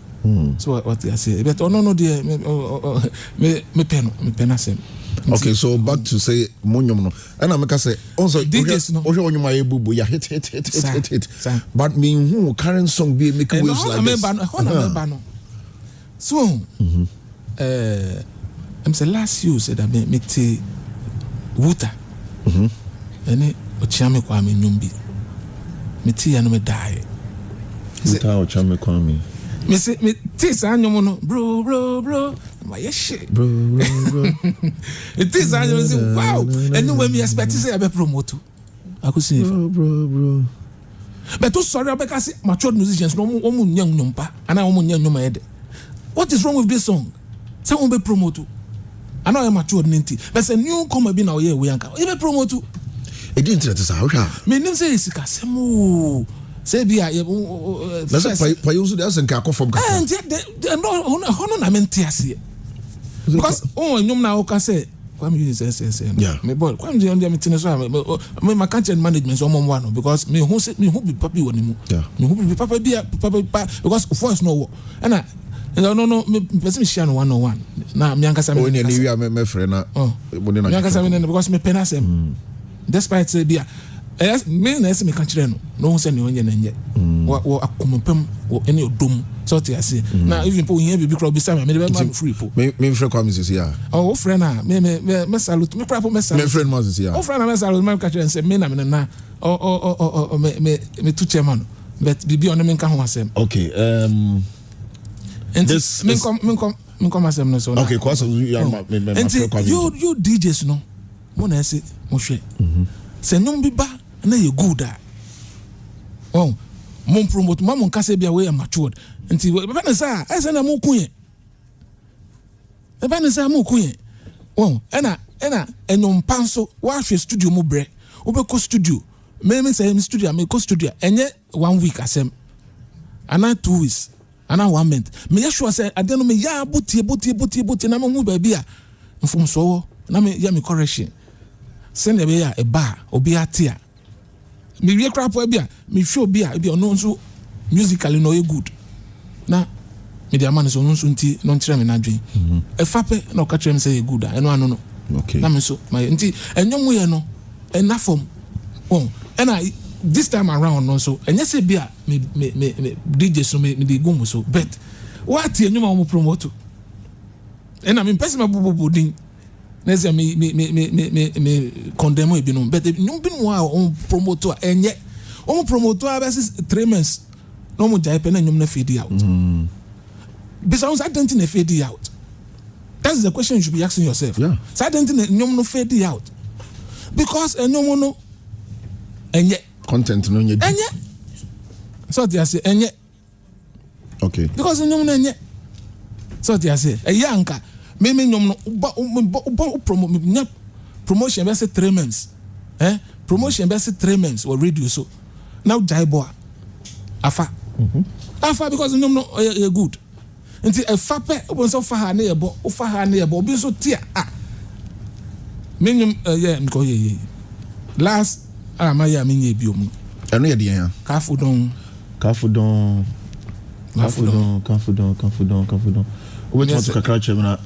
B: So what I say but no dey me pen asem.
A: Okay, so back to say monyom no. And I make say also
B: DJs no.
A: Oje onyom aye bubu ya hit. But me who current song be make waves like this.
B: No. So I'm say last year said that me te water. Ene ochiame kwa me nyumbi. Me te ya no me die.
C: Water ochiame kwa me.
B: Me say me te sa anyom no bro. My shit.
C: Bro.
B: It is I say wow. And when me expect to say I be promote. I could say
C: bro.
B: But to sorry because matured musicians no omu nyam nyompa and I omu nyam nyoma head. What is wrong with this song? Someone be promote. I know I'm matured ninty. But a new come be now here we anka. You be promote.
A: It didn't let us out.
B: Me name say sika semo. Say be
A: that's why you so there's nka from ka.
B: And no na mente ase. Because nyom na o ka say kwam use say
A: yeah
B: me boy kwam dey on dey meeting so me my content management so mom one because me who be papa woni mu me who be papa because voice no wo and no me person share no 101 na me ankasa
A: me ni wi me frɛ na
B: me ankasa me because me pen asem despite say bia me na ese me ka kire no who say ne onye na nye wo akomopam wo ene odom so te ase na even po here be crowd be say me be free po
A: me frɛ kwa me say ya
B: oh friend na me salute me crap me salute
A: me friend mo say ya
B: oh friend na me salute me ka kire say me na me tu chairman but bibi on me nka ho asem
A: okay
B: this me come asem no so
A: okay cause you
B: you DJs no mo na ese mo hwe se nyom bi ba na ye good oh mon promote mon kase bia we matured nti be na sa ese na mo kunye be na sa mo kunye oh ena enyom panso wa hwe studio mo bre wo be ko studio me say studio me ko studio enye 1 week asem ana 2 weeks ana 1 month me sure say ade no me ya botie na mo hu ba bia mfom so na me ya me correction send e be ya e ba obi atia me wie crap e bia me show bia e bia no nso musically no e good na me dia man so nso nti no nkyere me na dwen e fa pe na o ka kyerem say e good eno ano no
C: okay
B: na me so my nti enyom ye no ena form oh and this time around no so enye say bia me DJ so me dey go so bet what enyom a mo promote ena me person mabubu din na say me condemn e bi no but nyom bi no a promote enye o promote a be 3 months no mo jai pe na nyom na fade out because I don't think they fade out. That's the question you should be asking yourself.
C: Yeah.
B: So I don't think nyom no fade out because nyom no enye
A: content no nye
B: enye so they say enye
C: okay
B: because nyom no enye so they say anka me nyom no promotion be say 3 months promotion be say 3 months or radio so now jaibo afa because nyom no good nti afa pe obo so fa ha na yebo obi so tia me nyom nko ye last ma ya me nye biom
A: eno ye de yan
B: kafudon
C: obi to kakra chemna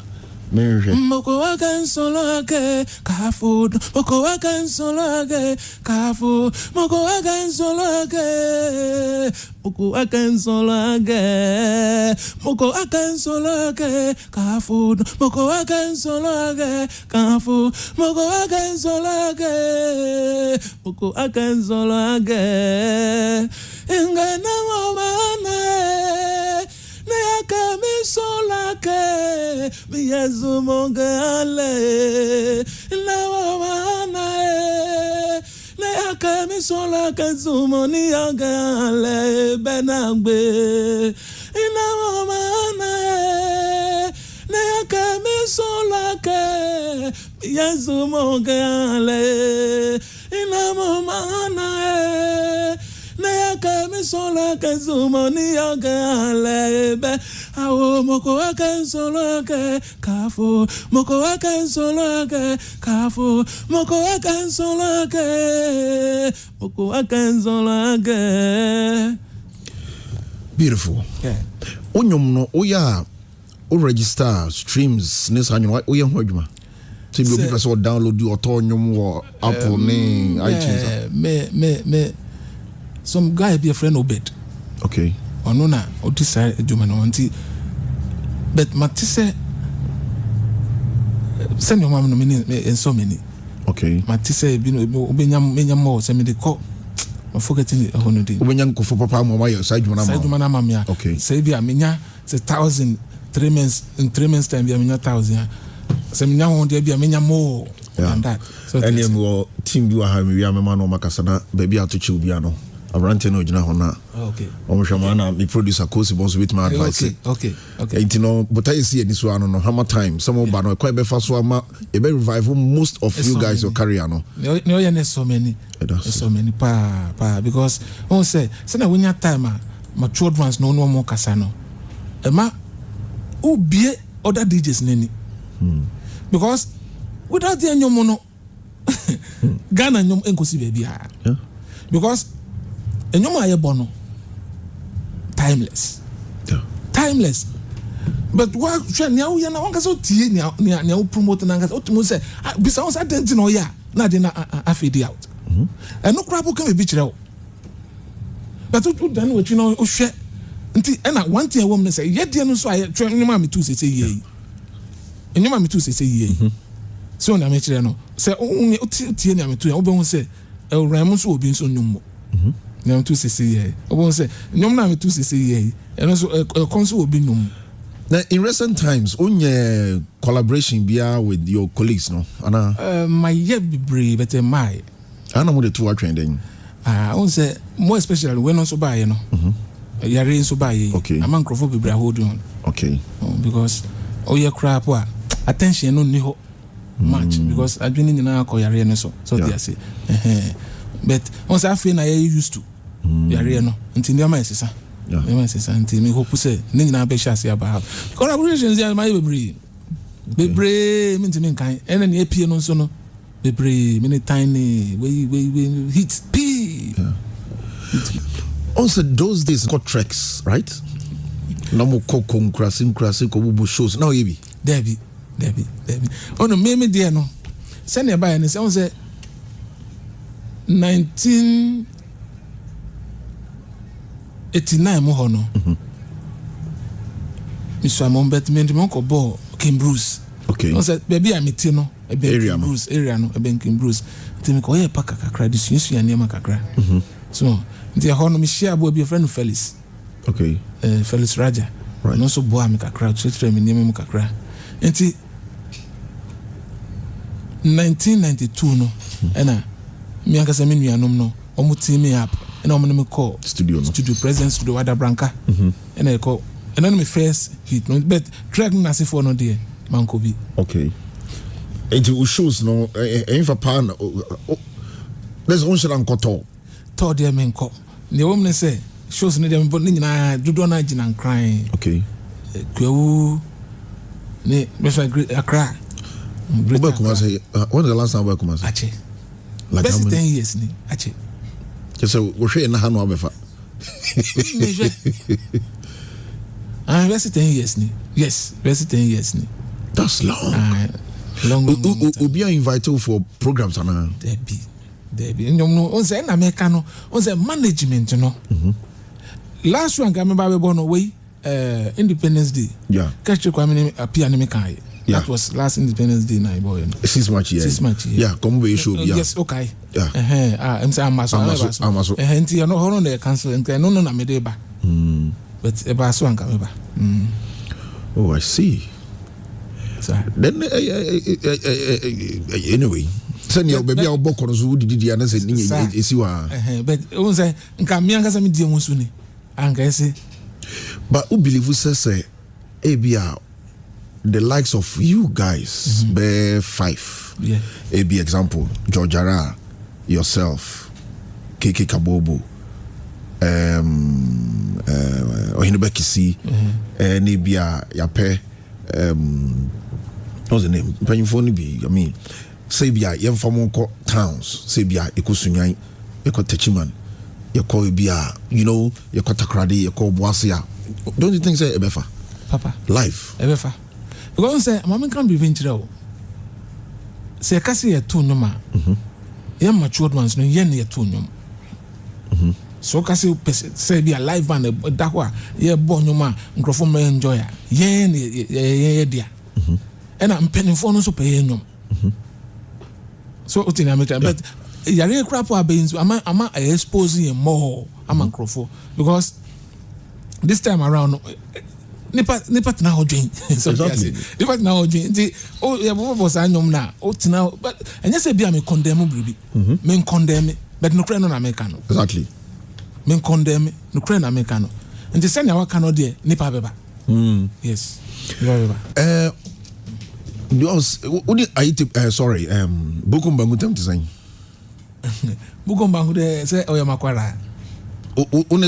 C: Mary.
B: Moko wakan solo age kafu. Moko wakan solo age kafu. Moko wakan solo age. Moko wakan solo age. Moko wakan solo age kafu. Moko wakan solo age kafu. Moko wakan solo age. Moko wakan solo age. Ingana wamane. Neaka mi solake mi azumongale la wana neaka mi solake zumoni agale benangbe ina wana neaka mi Yasumo Gale, Inamana, Nayaka Misola Kazumo, Niagale, Awo Mokoaka Soloke, Kafu, Mokoaka Soloke, Kafu, Mokoaka Soloke, Mokoaka Soloke.
A: Beautiful.
B: Yeah.
A: Onyom no oya o register streams ne sa nyo oya ho adwuma. So be obi person download you auto onyom wo Apple ne iTunes.
B: Me some guy be a friend Obed.
A: Okay.
B: Ono na o decide adwuma no nti but matise send your mom no me so many.
A: Okay.
B: Matise bi no obenya mo se me de call. I'm forgetting the day.
A: When young for papa, my side
B: mamma. Okay. Say, be a minya, say 1,000 3 months in 3 months' time, be a 1,000. Some young one, there be a minya more than that. So,
A: any more team do I have me, I'm a man or Macasana, baby out to Chubiano. I'm ranting no Jana.
B: Okay.
A: Omshamana, the producer, course, with my advice.
B: Okay.
A: You know, but I see this one on HammerTime. Some of Bano, quite before so I'm a very revival. Most of you guys are carrying.
B: No, so many. So many because on say when your time my children's no more casano. Emma who be other DJs nini. Because without the mono Ghana nyom enkosi baby.
A: Yeah.
B: Because enyom aye bono timeless.
A: Yeah.
B: Timeless. But what nya wo na wonka so tie nya wo promote na nka otumo say bisa on sadenti no ya na de na afedi out. And no crap can be chirel. But what done what you know, oh shit. And one thing a woman say, yet, dear, no, so I try your mammy to say, yea. And your mammy to say, yea. So I make no. Say, only Tia, me to Obon say, El Ramos will be so no more. Now to say, yea. Obon say, no mammy to say, yea. And also a consul will be no more.
A: Now, in recent times, on your collaboration with your colleagues, no? Anna,
B: my yet be brave, but my.
A: I know what the two are trending.
B: I won't say more especially when also buy, you know. You're in so buy.
A: Okay.
B: A man crofo be hold on.
A: Okay.
B: Because your crap, attention no ni much because I didn't know how you're so they say. But once I feel I used to, you're no until your my sister. Yeah. My sister until me hope to say, Nina Beshas about collaborations. Yeah, my baby. Be mean to me kind, and then the AP no so no. Be many tiny we hit P.
A: Yeah. Also, those days got tracks, right? No more cocoon crossing shows. Now, Debbie. Oh no, maybe dear no. Send your buy and say 1989 more no. Mr. Mombet made Monko Bo Kim Bruce. Okay.
B: I said, baby, I'm it, no. Area no, a banking Bruce. Tell me, oh, pack a cacra, this is your name, a cacra. So, the honor me share will be a friend Felix.
A: Okay.
B: Felix Raja.
A: Right.
B: And also, boy, make a crowd, so me name cacra. And 1992, no, and me and Casamini, no, almost team me up, and I'm going to call studio presence to the Wada Branca, and I call, and then my first hit, but track Nasi for no dear, Mankobi.
A: Okay. And you shows no, if a pan, there's one shot on Koto.
B: Told dear men call. The woman say, shows need them, but Nina, do not and crying.
A: Okay.
B: Go, ne, a cry.
A: When the last time I come as
B: Ache.
A: Like
B: best 10 years, ni Ache.
A: Just so we're sharing the hand over.
B: Best 10 years, ni. Yes, best 10 years, ni.
A: That's long.
B: Long.
A: We'll be invited for programs, Anna.
B: Debbie. And you know, on the Americano, on the management, you know. Last one, I remember born away, Independence Day. Yeah. Catch your coming appear in Mekai. Yeah. That was last Independence Day night, boy.
A: 6 months, yeah.
B: 6 months,
A: yeah. Come away, show.
B: Yes, okay.
A: Yeah.
B: I'm saying, I'm so. And you know, hold on, they cancel and no, I'm a deba. But a bass one come over.
A: Oh, I see. Then, anyway, send your baby our book on Zoo, did you understand? Is you are.
B: But it was a Kamianga Sami Diamusuni. And I say,
A: but who believe we say, ABR. the likes of you guys, be 5.
B: Yeah.
A: A be example, Georgiara, yourself, Keke Kabobo, Ohinobekisi, Nibia, Yape, what's the name? Pennyphone be, I mean, Sabia, Yemfamonko towns, Sabia, Ekosunyan, Eko Techiman, Yako Bia, you know, Yako Takradi, Yako Boasia. Don't you think say Ebefa?
B: Papa.
A: Life.
B: Ebefa. Because say, Mamma can't be venture. Say, Cassie a 2 number. Young matured ones, no yen near 2 number. So Cassie say be a live band, that wa, ye born your man, microphone may enjoy yen, dear. And I'm penning for no so pay no. So, but Yare crap are being, I'm exposing more, I'm a microphone because this time around. Nipat now drink. So nipat now drink. Oh, yeah, what was I now? Oh, now, but and yes, be me condemn baby. Men condemn, but no crane on Americano.
A: Exactly.
B: Men condemn, no crane Americano. And the same our cano dear, nipa beba. Yes.
A: Sorry, Bukum Bangutem design.
B: Bukum Bangu say, oh, Yamakwara.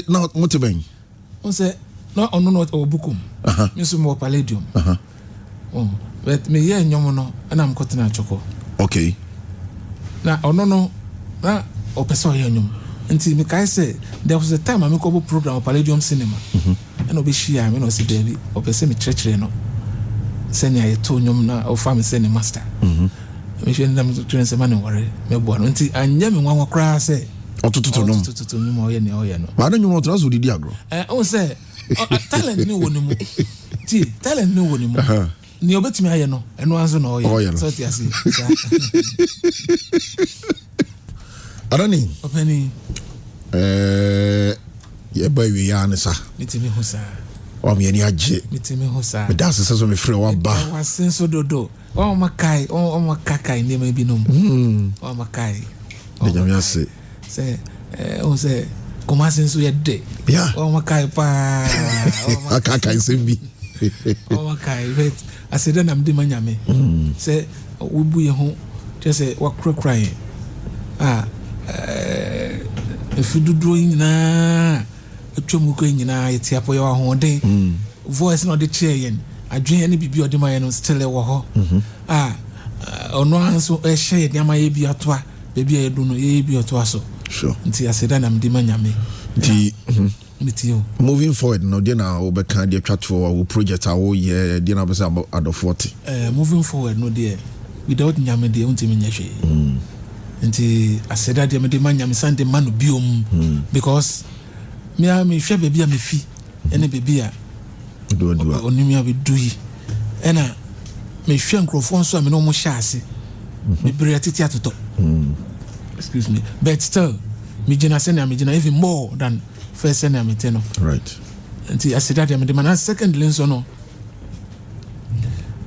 A: Now, Motabang.
B: On say, no, no, or Bukum. Miss more palladium. Oh, but me, yeah, yomono, and I'm cutting a choco.
A: Okay.
B: Now, oh, no, or Pesoyanum. Until me, I say, there was a time I make a program of Palladium Cinema. And I'll be she, I mean, or see baby, or Pesemi Church, send I told you now, or family sending master. We should them to train some money, worry, me born until I never want to cry, say, or to no more, no.
A: Why don't you want to ask who did Diagro?
B: Oh, say, talent no one more. Talent no one more. Near bet me, I know, and once no, oh, so I see.
A: Adane,
B: Penny,
A: yeah, baby, Yanessa.
B: meeting me, Hosa.
A: Or me any aje.
B: Meeting me, Hosa.
A: But that's the sense of me free one bar.
B: I was saying so do. Oh, my kai, oh, my caca, name may be no. Oh, my kai.
A: The Jamia say,
B: oh, say, come on, since we are dead.
A: Yeah.
B: Oh, my kai, pa.
A: I can't say me.
B: Oh, my kai, wait. I said, then I'm demanding me. Say, we be home. Just say, what crying. If you do drawing na, a chumuking na, it's here for your whole day. Voice not the chair. I drink any baby or the man still a war. Or no answer a shade, Yama be a toa, baby, I don't know, ye be a toa so.
A: Sure.
B: Until I said, I'm demanding me. With you.
A: Moving forward, no dinner over kind of chat for our project, our year, dinner was about under 40.
B: Moving forward, no dear, without Yammy, the ultimate. Until I said that the man Yam Sunday man biom because me, I may share baby, me fee, and a baby. Only me will do it. And I may share microphone so I'm no more chassis. Me bring to talk. Excuse me, but still, me jena send me jena even more than first send me tenor.
A: Right.
B: Until I said that I'm the man. Second lens or no.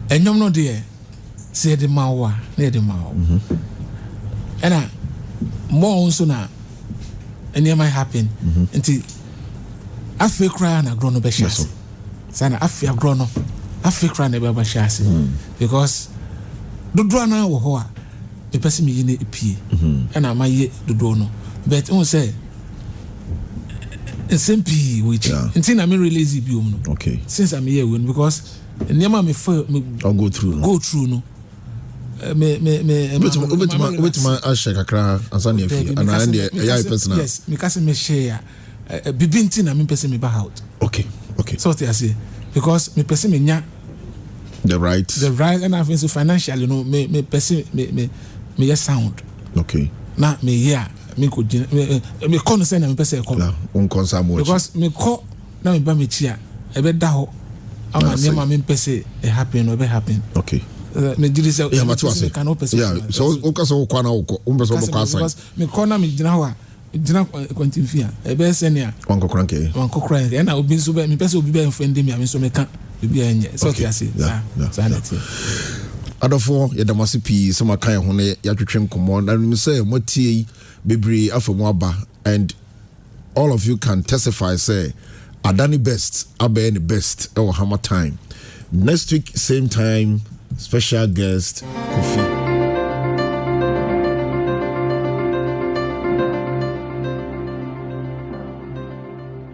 B: And you're not there. Say the mawa near the mawa. And I more also now. And it might happen until I feel crying and grown up a chassis. Sana I feel grown up. I feel crying about a chassis because the draw now or the person me in a P and I might the draw no. But on say same P which until I'm release you.
A: Okay.
B: Since I'm here because near me
A: I'll go through no.
B: Me
A: Which my ashek akra ansani afi and I end the personal.
B: Yes, because me share bibinti na me person me back out.
A: Okay.
B: So what I say because me person me nya
A: the right
B: and I think so financially you know me person me sound.
A: Okay.
B: Na me here me could me concern na me person call.
A: Na on concern much.
B: Because me call na me ba me chia e be da ho ama niam me person e happen or be happen.
A: Okay.
B: Me did say
A: yeah so okay so kwa na uko umbeso boko assign
B: because me corner me jina ho jina kwantimfia e be senia
A: wankokran ke
B: na obi so be me person obi be enfendi me so me ka obi enye so okay say sanity
A: adofo yedamase pi so makan ho ne yatwetwe nkomo na me say motie bebre afamu aba and all of you can testify say Adane best abe the best or HammerTime Next week, same time, special guest Kofi